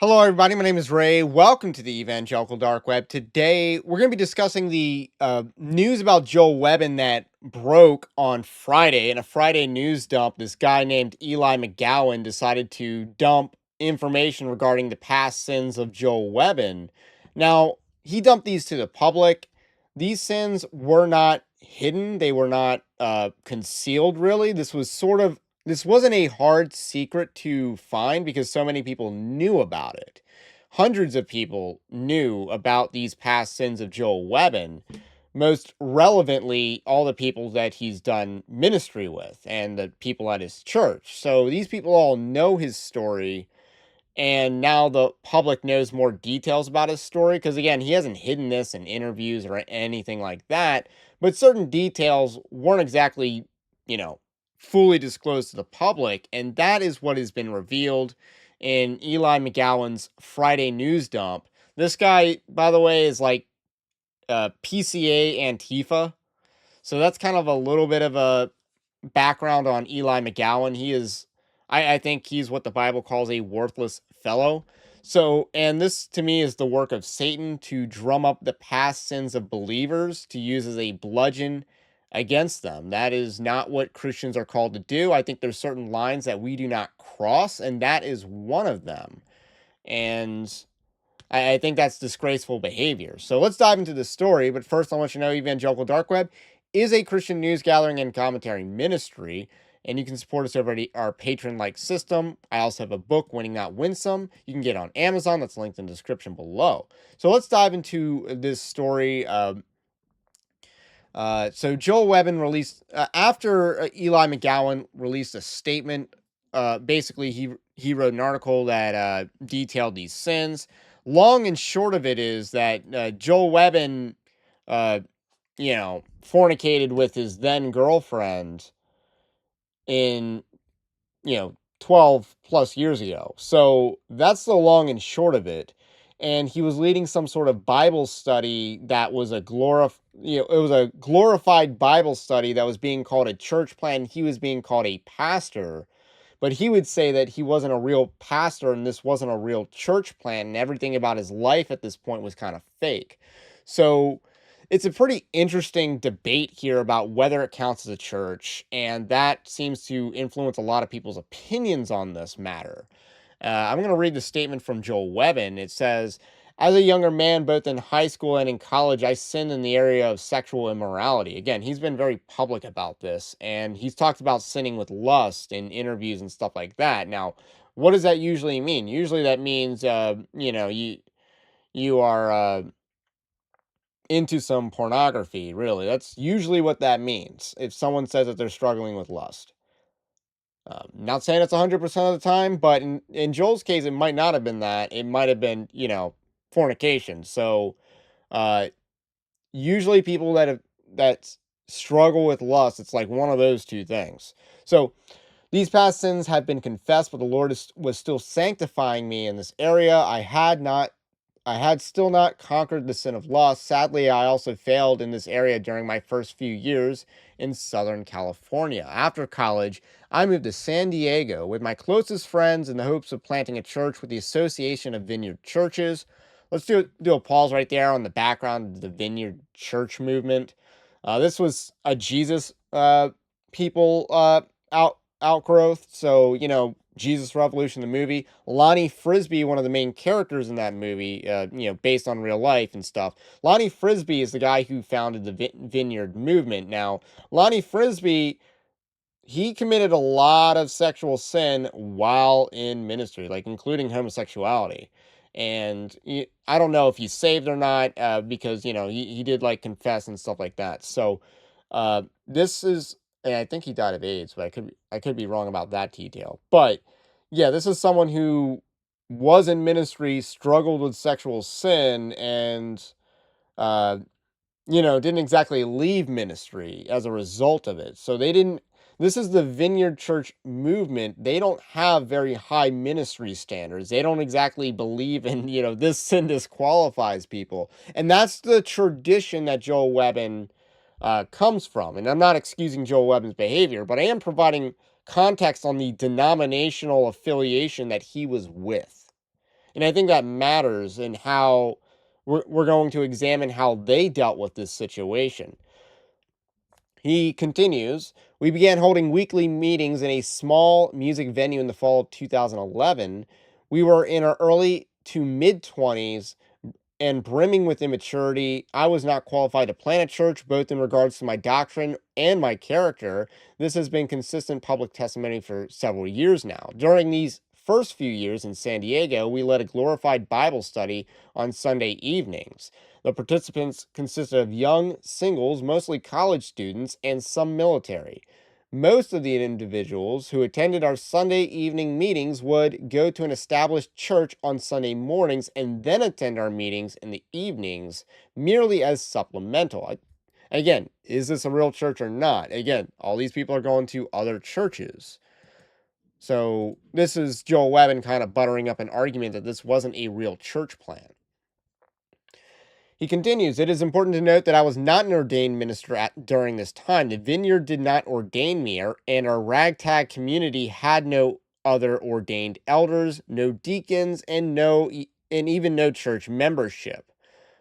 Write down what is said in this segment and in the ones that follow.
Hello, everybody. My name is Ray. Welcome to the Evangelical Dark Web. Today, we're going to be discussing the news about Joel Webbon that broke on Friday. In a Friday news dump, this guy named Eli McGowan decided to dump information regarding the past sins of Joel Webbon. Now, he dumped these to the public. These sins were not hidden, they were not concealed, really. This wasn't a hard secret to find because so many people knew about it. Hundreds of people knew about these past sins of Joel Webbon. Most relevantly, all the people that he's done ministry with and the people at his church. So these people all know his story, and now the public knows more details about his story because, again, he hasn't hidden this in interviews or anything like that. But certain details weren't exactly, you know, fully disclosed to the public. And that is what has been revealed in Eli McGowan's Friday news dump. This guy, by the way, is like PCA Antifa. So that's kind of a little bit of a background on Eli McGowan. I think he's what the Bible calls a worthless fellow. So, and this to me is the work of Satan to drum up the past sins of believers to use as a bludgeon against them. That is not what Christians are called to do. I think there's certain lines that we do not cross, and that is one of them. And I think that's disgraceful behavior. So let's dive into the story. But first, I want you to know Evangelical Dark Web is a Christian news gathering and commentary ministry, and you can support us over at our patron-like system. I also have a book, Winning Not Winsome. You can get on Amazon. That's linked in the description below. So let's dive into this story. So Joel Webbon released after Eli McGowan released a statement. Basically, he wrote an article that detailed these sins. Long and short of it is that Joel Webbon, uh, fornicated with his then girlfriend in 12 plus years ago. So that's the long and short of it. And he was leading some sort of Bible study that was it was a glorified Bible study that was being called a church plan. He was being called a pastor, but he would say that he wasn't a real pastor and this wasn't a real church plan, and everything about his life at this point was kind of fake. So it's a pretty interesting debate here about whether it counts as a church, and that seems to influence a lot of people's opinions on this matter. I'm going to read the statement from Joel Webbon. It says, as a younger man, both in high school and in college, I sinned in the area of sexual immorality. Again, he's been very public about this, and he's talked about sinning with lust in interviews and stuff like that. Now, what does that usually mean? Usually that means, you are into some pornography, really. That's usually what that means if someone says that they're struggling with lust. Not saying it's 100% of the time, but in Joel's case, it might not have been that. It might have been, fornication. So, uh, usually people that struggle with lust, it's like one of those two things. So, these past sins have been confessed, but the Lord was still sanctifying me in this area. I had still not conquered the sin of lust. Sadly, I also failed in this area during my first few years in Southern California. After college, I moved to San Diego with my closest friends in the hopes of planting a church with the Association of Vineyard Churches. Let's do a pause right there on the background of the Vineyard Church movement. This was a Jesus people outgrowth. So, Jesus Revolution, the movie. Lonnie Frisbee, one of the main characters in that movie, based on real life and stuff. Lonnie Frisbee is the guy who founded the Vineyard movement. Now, Lonnie Frisbee, he committed a lot of sexual sin while in ministry, like including homosexuality. And I don't know if he's saved or not, because he did like confess and stuff like that. So, this is, and I think he died of AIDS, but I could be wrong about that detail. But yeah, this is someone who was in ministry, struggled with sexual sin, and uh, didn't exactly leave ministry as a result of it. So they didn't. This is the Vineyard Church movement. They don't have very high ministry standards. They don't exactly believe in, this sin disqualifies people. And that's the tradition that Joel Webbon comes from. And I'm not excusing Joel Webbon's behavior, but I am providing context on the denominational affiliation that he was with. And I think that matters in how we're going to examine how they dealt with this situation. He continues, we began holding weekly meetings in a small music venue in the fall of 2011. We were in our early to mid 20s and brimming with immaturity. I was not qualified to plant a church, both in regards to my doctrine and my character. This has been consistent public testimony for several years now. During these first few years in San Diego, we led a glorified Bible study on Sunday evenings. The participants consisted of young singles, mostly college students, and some military. Most of the individuals who attended our Sunday evening meetings would go to an established church on Sunday mornings and then attend our meetings in the evenings merely as supplemental. Again, is this a real church or not? Again, all these people are going to other churches. So this is Joel Webbon kind of buttering up an argument that this wasn't a real church plant. He continues, it is important to note that I was not an ordained minister during this time. The vineyard did not ordain me, and our ragtag community had no other ordained elders, no deacons, and even no church membership.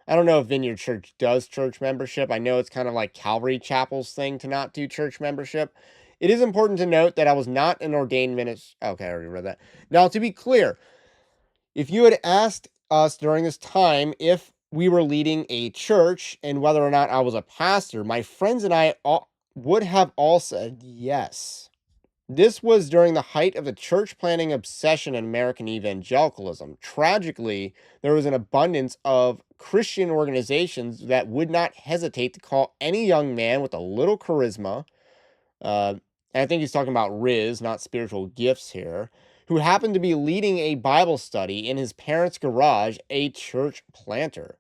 I don't know if Vineyard Church does church membership. I know it's kind of like Calvary Chapel's thing to not do church membership. It is important to note that I was not an ordained minister. Okay, I already read that. Now, to be clear, if you had asked us during this time if we were leading a church and whether or not I was a pastor, my friends and I would have all said yes. This was during the height of the church planting obsession in American evangelicalism. Tragically, there was an abundance of Christian organizations that would not hesitate to call any young man with a little charisma, uh, and I think he's talking about Riz, not spiritual gifts here, who happened to be leading a Bible study in his parents' garage, a church planter.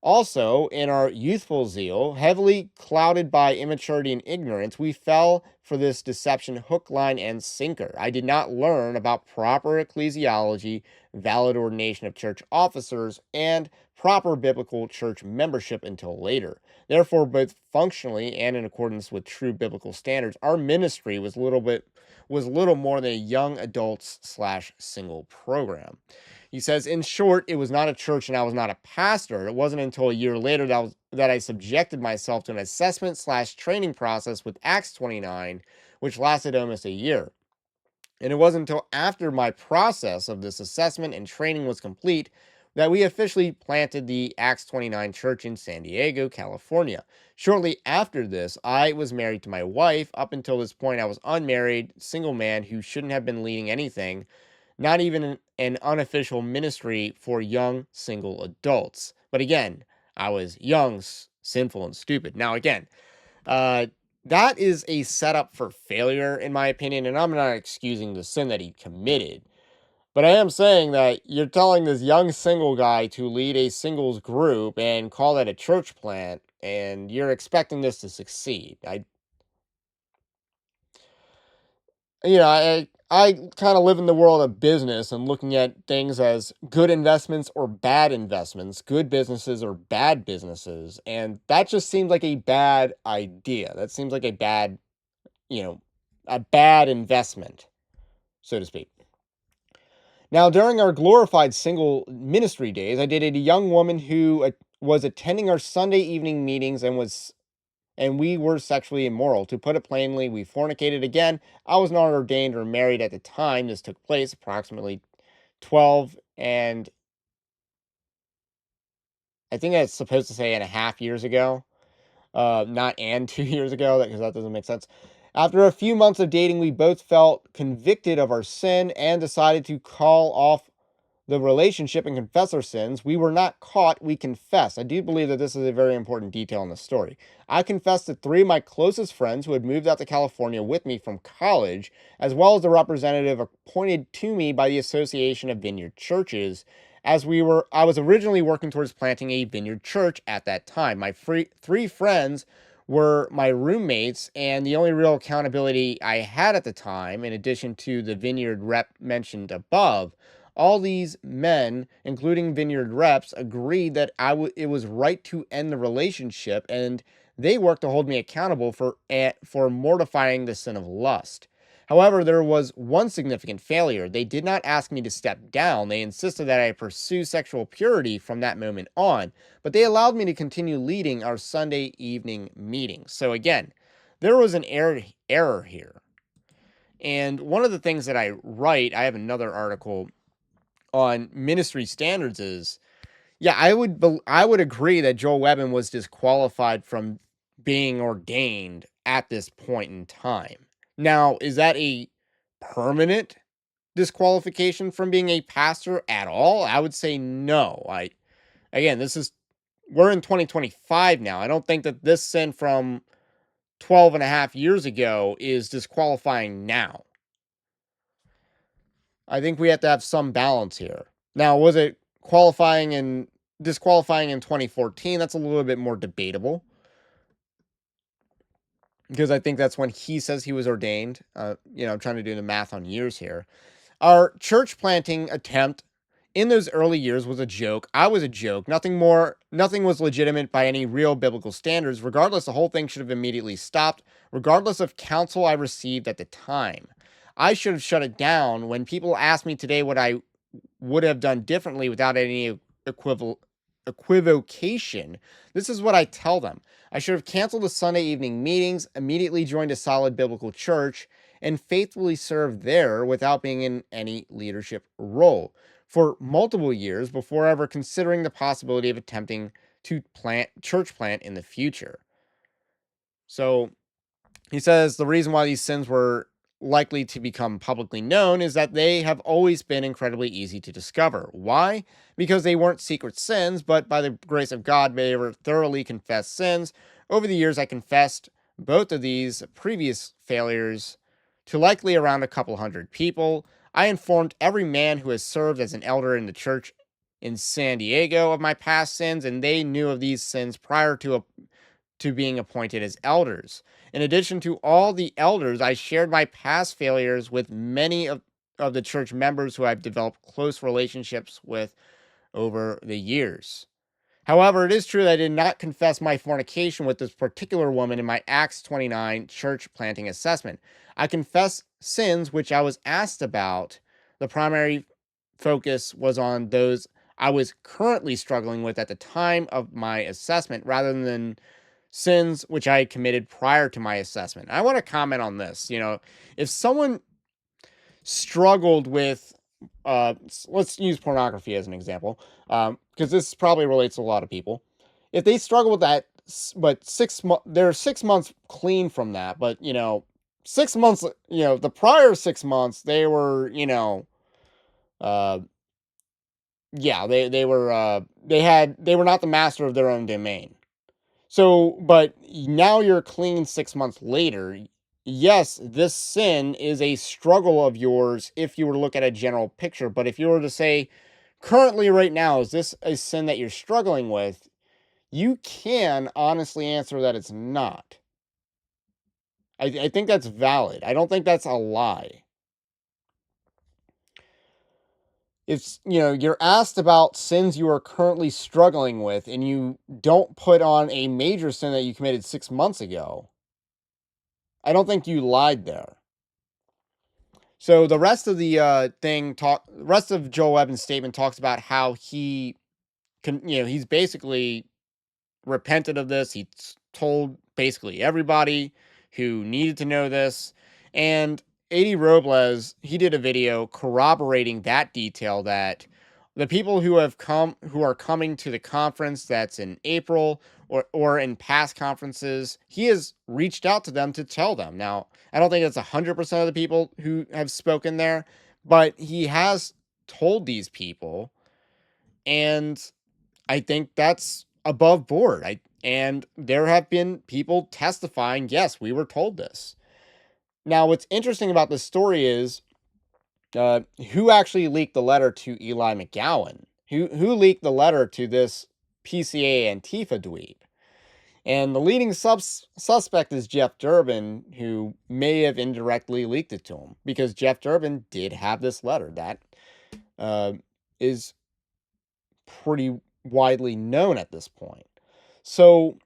Also, in our youthful zeal, heavily clouded by immaturity and ignorance, we fell for this deception hook, line, and sinker. I did not learn about proper ecclesiology, valid ordination of church officers, and proper biblical church membership until later. Therefore, both functionally and in accordance with true biblical standards, our ministry was little more than a young adults slash single program. He says, in short, it was not a church and I was not a pastor. It wasn't until a year later that I subjected myself to an assessment slash training process with Acts 29, which lasted almost a year. And it wasn't until after my process of this assessment and training was complete that we officially planted the Acts 29 church in San Diego, California. Shortly after this, I was married to my wife. Up until this point, I was unmarried, single man who shouldn't have been leading anything, not even an unofficial ministry for young single adults. But again, I was young, sinful, and stupid. Now, again, uh, that is a setup for failure, in my opinion, and I'm not excusing the sin that he committed. But I am saying that you're telling this young single guy to lead a singles group and call that a church plant, and you're expecting this to succeed. I kind of live in the world of business and looking at things as good investments or bad investments, good businesses or bad businesses, and that just seems like a bad idea. That seems like you know, a bad investment, so to speak. Now, during our glorified single ministry days, I dated a young woman who was attending our Sunday evening meetings and we were sexually immoral. To put it plainly, we fornicated again. I was not ordained or married at the time this took place, approximately 12 and I think that's supposed to say and a half years ago, not and 2 years ago, because that doesn't make sense. After a few months of dating, we both felt convicted of our sin and decided to call off the relationship and confess our sins. We were not caught, we confessed. I do believe that this is a very important detail in the story. I confessed to three of my closest friends who had moved out to California with me from college, as well as the representative appointed to me by the Association of Vineyard Churches. I was originally working towards planting a vineyard church at that time. My three friends were my roommates, and the only real accountability I had at the time, in addition to the vineyard rep mentioned above, all these men, including vineyard reps, agreed that it was right to end the relationship, and they worked to hold me accountable for mortifying the sin of lust. However, there was one significant failure. They did not ask me to step down. They insisted that I pursue sexual purity from that moment on, but they allowed me to continue leading our Sunday evening meetings. So again, there was an error here. And one of the things that I write, I have another article on ministry standards is, yeah, I would agree that Joel Webbon was disqualified from being ordained at this point in time. Now, is that a permanent disqualification from being a pastor at all? I would say no. Again, this is we're in 2025 now. I don't think that this sin from 12 and a half years ago is disqualifying now. I think we have to have some balance here. Now, was it qualifying and disqualifying in 2014? That's a little bit more debatable because I think that's when he says he was ordained. I'm trying to do the math on years here. Our church planting attempt in those early years was a joke. I was a joke. Nothing was legitimate by any real biblical standards. Regardless, the whole thing should have immediately stopped, regardless of counsel I received at the time. I should have shut it down. When people ask me today what I would have done differently without any equivocation, this is what I tell them. I should have canceled the Sunday evening meetings, immediately joined a solid biblical church, and faithfully served there without being in any leadership role for multiple years before ever considering the possibility of attempting to church plant in the future. So he says the reason why these sins were likely to become publicly known is that they have always been incredibly easy to discover. Why? Because they weren't secret sins, but by the grace of God, they were thoroughly confessed sins. Over the years, I confessed both of these previous failures to likely around a couple hundred people. I informed every man who has served as an elder in the church in San Diego of my past sins, and they knew of these sins prior to being appointed as elders. In addition to all the elders, I shared my past failures with many of the church members who I've developed close relationships with over the years. However, it is true that I did not confess my fornication with this particular woman in my Acts 29 church planting assessment. I confess sins which I was asked about. The primary focus was on those I was currently struggling with at the time of my assessment rather than sins which I had committed prior to my assessment. I want to comment on this. If someone struggled with, let's use pornography as an example, because this probably relates to a lot of people. If they struggle with that, but they're 6 months clean from that, but 6 months, the prior 6 months, they were, uh, yeah, they were not the master of their own domain. So, but now you're clean 6 months later. Yes, this sin is a struggle of yours if you were to look at a general picture. But if you were to say, currently, right now, is this a sin that you're struggling with? You can honestly answer that it's not. I think that's valid. I don't think that's a lie. It's, you're asked about sins you are currently struggling with, and you don't put on a major sin that you committed 6 months ago. I don't think you lied there. So the rest of the rest of Joel Webbon's statement talks about how he's basically repented of this. He's told basically everybody who needed to know this. And AD Robles, he did a video corroborating that detail that the people who are coming to the conference that's in April or in past conferences, he has reached out to them to tell them. Now, I don't think it's 100% of the people who have spoken there, but he has told these people, and I think that's above board. And there have been people testifying, yes, we were told this. Now, what's interesting about this story is who actually leaked the letter to Eli McGowan? Who leaked the letter to this PCA Antifa dweeb? And the leading suspect is Jeff Durbin, who may have indirectly leaked it to him because Jeff Durbin did have this letter that is pretty widely known at this point. So,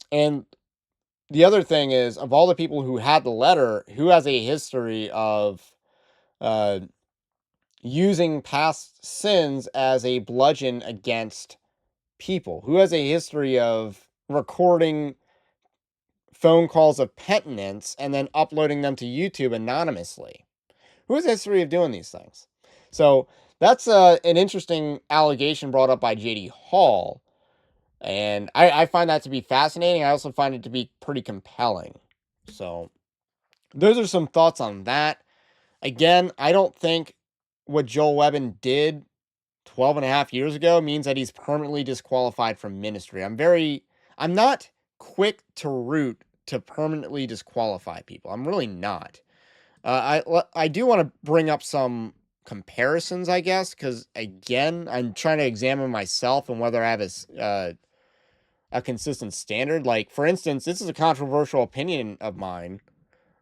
and the other thing is, of all the people who had the letter, who has a history of uh, using past sins as a bludgeon against people? Who has a history of recording phone calls of penitence and then uploading them to YouTube anonymously? Who has a history of doing these things? So that's an interesting allegation brought up by JD Hall. And I find that to be fascinating. I also find it to be pretty compelling. So those are some thoughts on that. Again, I don't think what Joel Webbon did 12 and a half years ago means that he's permanently disqualified from ministry. I'm not quick to root to permanently disqualify people. I'm really not. I do want to bring up some comparisons, I guess, because again, I'm trying to examine myself and whether I have a consistent standard. Like, for instance, this is a controversial opinion of mine,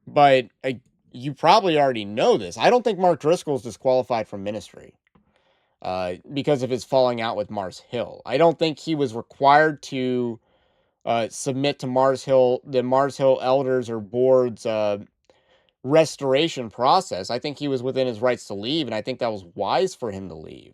but you probably already know this. I don't think Mark Driscoll is disqualified from ministry because of his falling out with Mars Hill. I don't think he was required to submit to the Mars Hill elders or board's restoration process. I think he was within his rights to leave, and I think that was wise for him to leave.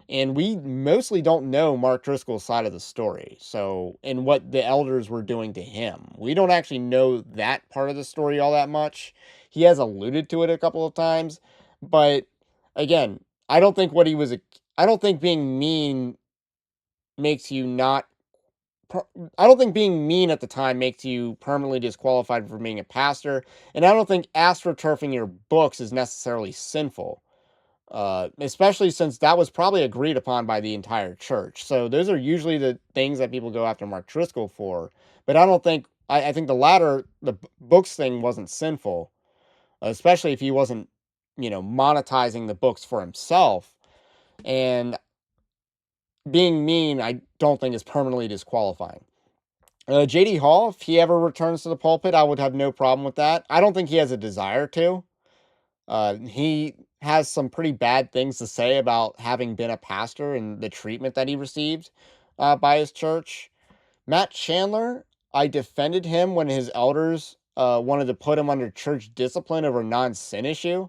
And we mostly don't know Mark Driscoll's side of the story. So, and what the elders were doing to him. We don't actually know that part of the story all that much. He has alluded to it a couple of times, but again, I don't think I don't think being mean makes you not I don't think being mean at the time makes you permanently disqualified from being a pastor, and I don't think astroturfing your books is necessarily sinful, especially since that was probably agreed upon by the entire church. So those are usually the things that people go after Mark Driscoll for. But I don't think I think the latter, books thing, wasn't sinful, especially if he wasn't, monetizing the books for himself. And being mean, I don't think is permanently disqualifying. JD Hall, if he ever returns to the pulpit, I would have no problem with that. I don't think he has a desire to. He has some pretty bad things to say about having been a pastor and the treatment that he received by his church. Matt Chandler, I defended him when his elders wanted to put him under church discipline over a non-sin issue.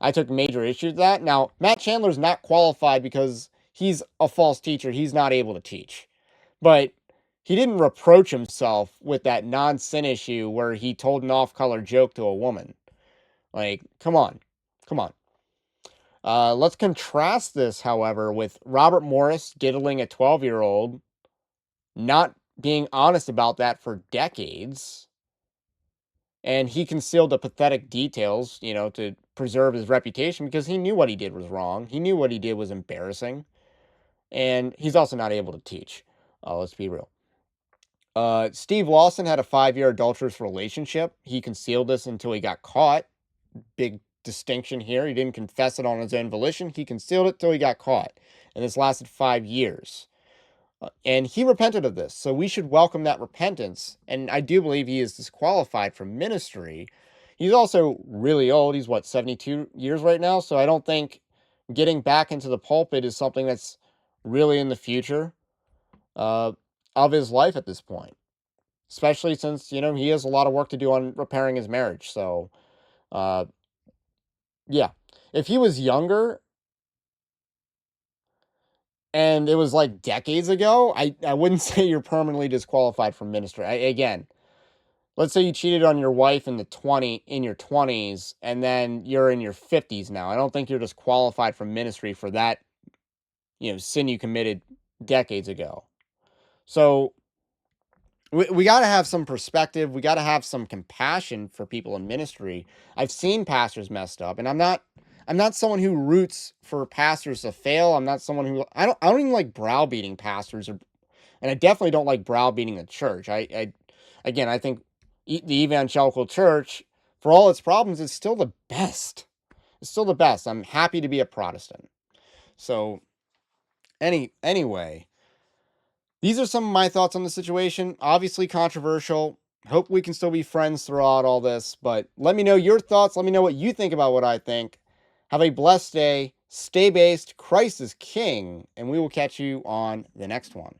I took major issue with that. Now, Matt Chandler's not qualified because he's a false teacher. He's not able to teach. But he didn't reproach himself with that non-sin issue where he told an off-color joke to a woman. Like, come on. Come on. Let's contrast this, however, with Robert Morris diddling a 12-year-old, not being honest about that for decades, and he concealed the pathetic details, to preserve his reputation because he knew what he did was wrong. He knew what he did was embarrassing, and he's also not able to teach. Let's be real. Steve Lawson had a 5-year adulterous relationship. He concealed this until he got caught. Big distinction here. He didn't confess it on his own volition. He concealed it till he got caught. And this lasted 5 years. And he repented of this. So we should welcome that repentance. And I do believe he is disqualified from ministry. He's also really old. He's 72 years right now. So I don't think getting back into the pulpit is something that's really in the future of his life at this point. Especially since, he has a lot of work to do on repairing his marriage. So, yeah. If he was younger and it was like decades ago, I wouldn't say you're permanently disqualified from ministry. Again, let's say you cheated on your wife in your 20s and then you're in your 50s now. I don't think you're disqualified from ministry for that, sin you committed decades ago. So we got to have some perspective. We got to have some compassion for people in ministry. I've seen pastors messed up, and I'm not someone who roots for pastors to fail. I'm not someone who I don't even like browbeating pastors, and I definitely don't like browbeating the church. Again, I think the evangelical church, for all its problems, is still the best. It's still the best. I'm happy to be a Protestant. So anyway, these are some of my thoughts on the situation. Obviously controversial. Hope we can still be friends throughout all this, but let me know your thoughts. Let me know what you think about what I think. Have a blessed day. Stay based. Christ is King, and we will catch you on the next one.